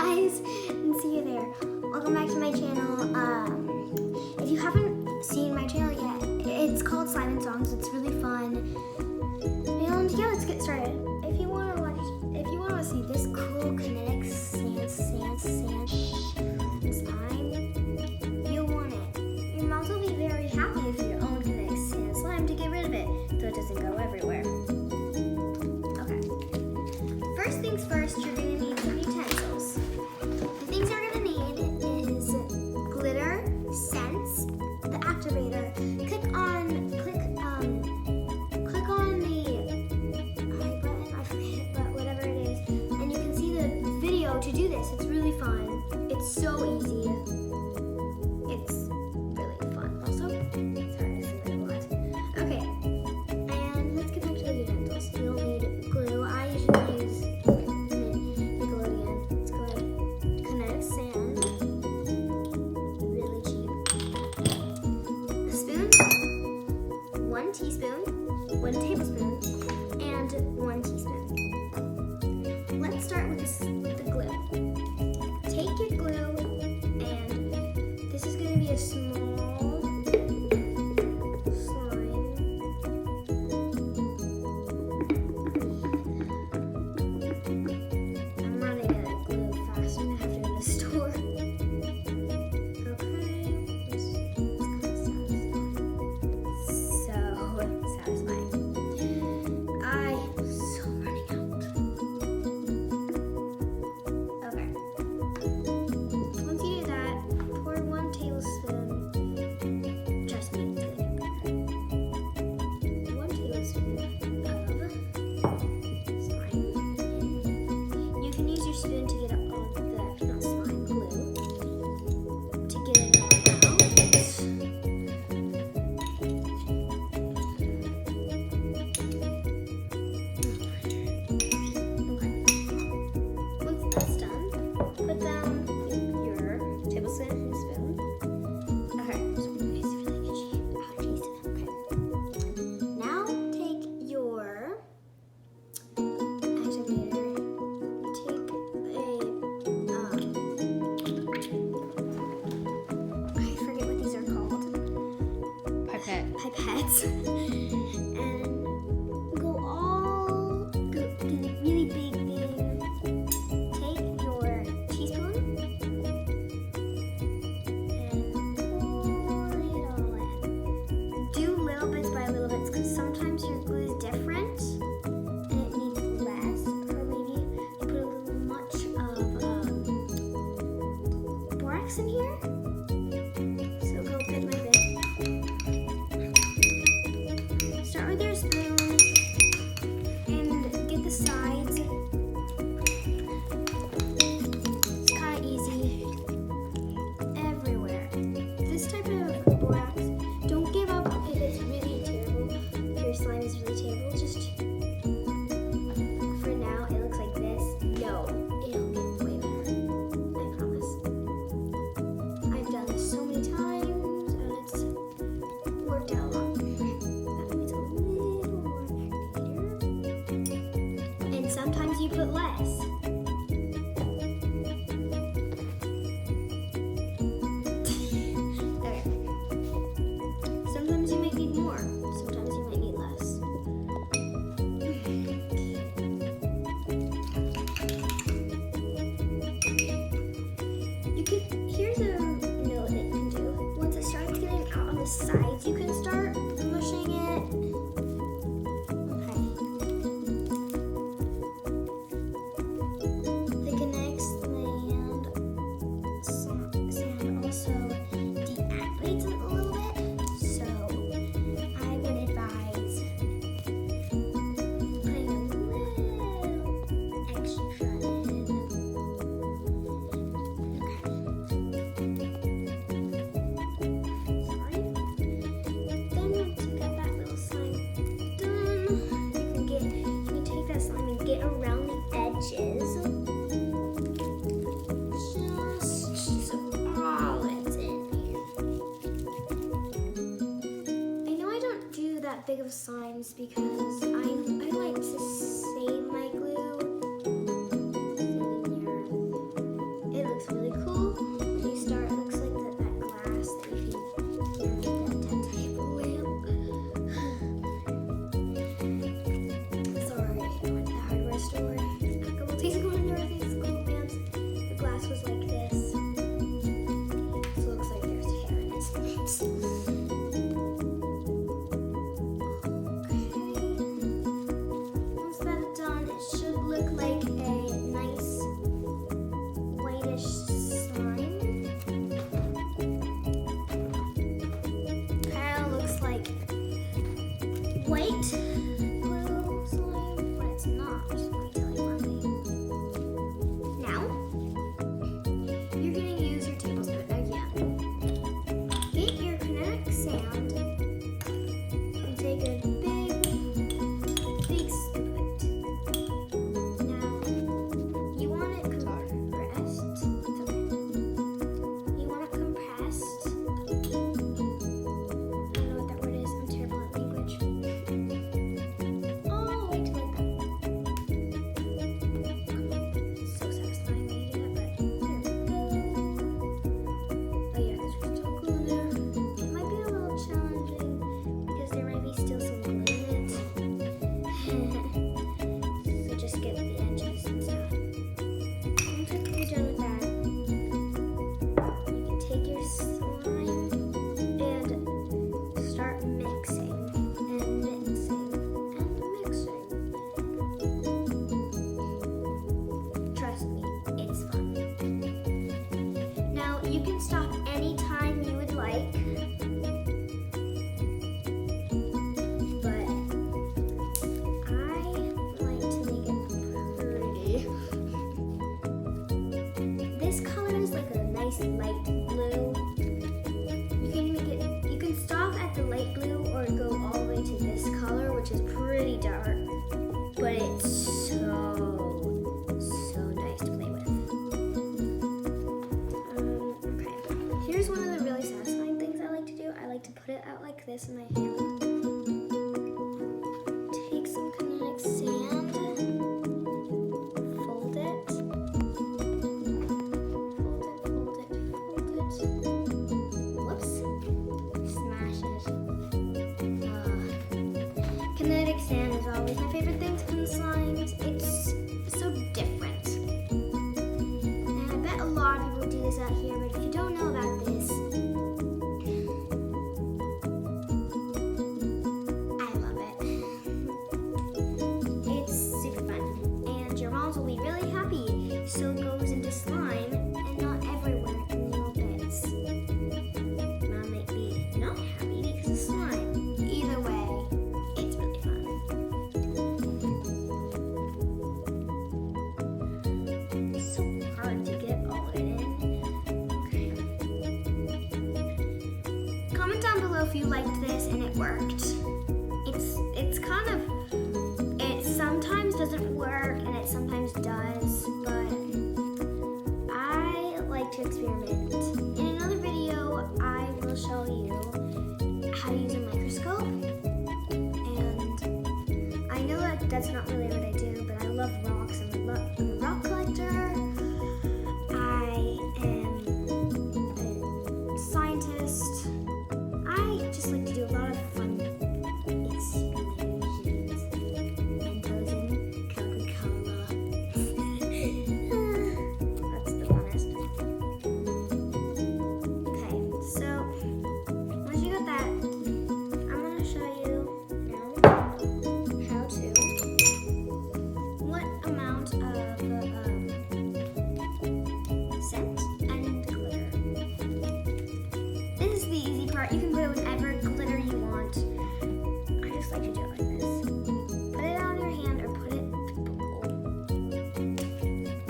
guys, and see you there. Welcome back to my channel. If you haven't seen my channel yet, it's called Slime and Songs. It's really fun. And yeah, let's get started. If you want to see this cool Kinetic slime, you'll want it. Your moms will be very happy if you own Kinetic slime to get rid of it, so it doesn't go everywhere. Okay. First things first, you're gonna need some utensils. The things you're gonna need is glitter, scents, the activator. Click on the I button, I forget, but whatever it is, and you can see the video to do this. It's really fun. It's so easy. It's really fun. Also, sorry, this is a lot. Okay, and let's get back to the utensils. You'll need glue. I usually use Nickelodeon. It's called Kinetic Sand. Really cheap. A spoon, 1 teaspoon, 1 tablespoon, and 1 teaspoon. Let's start with the glue. Take your glue, and this is going to be a small slime. I'm running out of glue fast. I'm going to have to go to the store. Okay. It's kind of satisfying. I'm so running out. Okay. Once you do that, pour 1 tablespoon. Trust me, it's gonna get better. 1 tablespoon of slime. You can use your spoon to get all the not slime glue to get it all out. Okay. Once that's done, put down your tablespoon and spoon. Okay, so it's really itchy. Allergies. Okay. Now take your activator. Take I forget what these are called. Pipettes. And go the really big thing. Take your teaspoon and pour it all in. Do little bits by little bits because sometimes your glue is different and it needs less, or maybe you put a little much of borax in here. So go bit by bit. Start with your spoon and get the sides. It's kind of easy everywhere. This type of borax, don't give up if it's really terrible. If your slime is really terrible, just for now it looks like this. No, it'll get way better. I promise. I've done this so many times and it's worked out a lot. That needs a little more activator. And sometimes you put less. Okay. Sometimes you might need more. Sometimes you might need less. Here's a note that you can do. Once it starts getting out on the sides, you can start mushing it. Okay. The Kinetic sand also deactivates it a little bit, so I would advise putting a little extra in. Sorry. Then once you got that little slime done, you can take that slime and get around the edges. Just so all it's in here. I know I don't do that big of slimes because I like to save my glue. this out here, but if you don't know about this, I love it. It's super fun, and your moms will be really happy. So it goes into slime and not everywhere in little bits. Mom might be not happy because of slime. Either way, it's really fun. It's so hard to get all of it in. Okay. Comment down below if you liked this and it worked. It's kind of, it sometimes doesn't work and it sometimes does, but I like to experiment. In another video, I will show you how to use a microscope. And I know that that's not really what I do, but I love rocks. I'm a rock collector. I am a scientist. I just like to do a lot of fun experiences. Mentos and Coca-Cola. That's the funnest. Okay, so once you got that, I'm gonna show you now how to, what amount of scent and glitter. This is the easy part. You can put whatever glitter you want. I just like to do it like this. Put it out of your hand or put it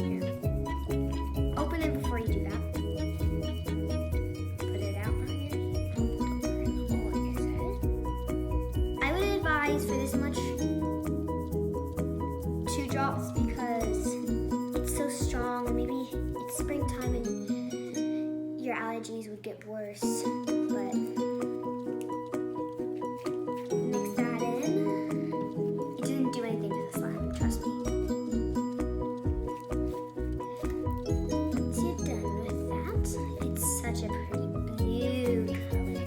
here. Open it before you do that. Put it out on your hand. I would advise for this much 2 drops because it's so strong. Or maybe it's springtime and your allergies would get worse. But mix that in. It doesn't do anything to the slime, trust me. Once you're done with that, it's such a pretty blue color.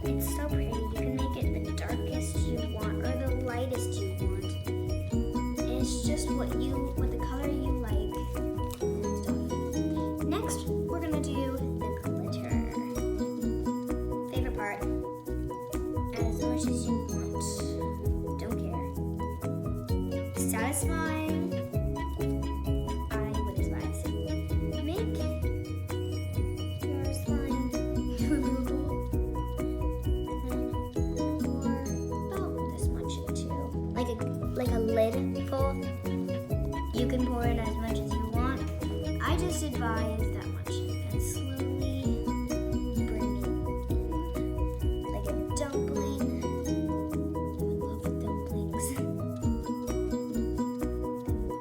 It's so pretty. You can make it the darkest you want or the lightest you want. And it's just what the color you like and stuff. Next, we're gonna do the glitter. Favorite part. Add as much as you want. Don't care. Satisfying. I would advise. Make your slime removable. Pour about this much into like a lid full. You can pour in as much as you want. I just advise that much and slowly bring it in like a dumpling. I love dumplings.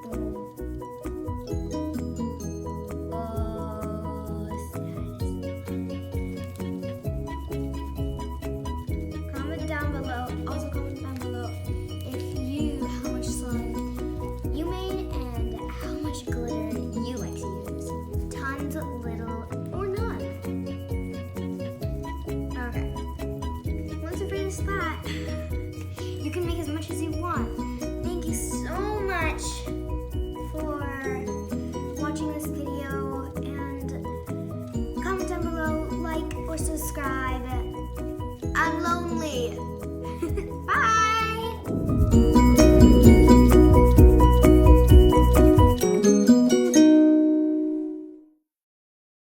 Boom. Oh, satisfying. Comment down below. Also comment down below how much slime you made and how much glitter you like to use. Tons, little, or none. Okay. Once you finish that, you can make as much as you want. Thank you so much for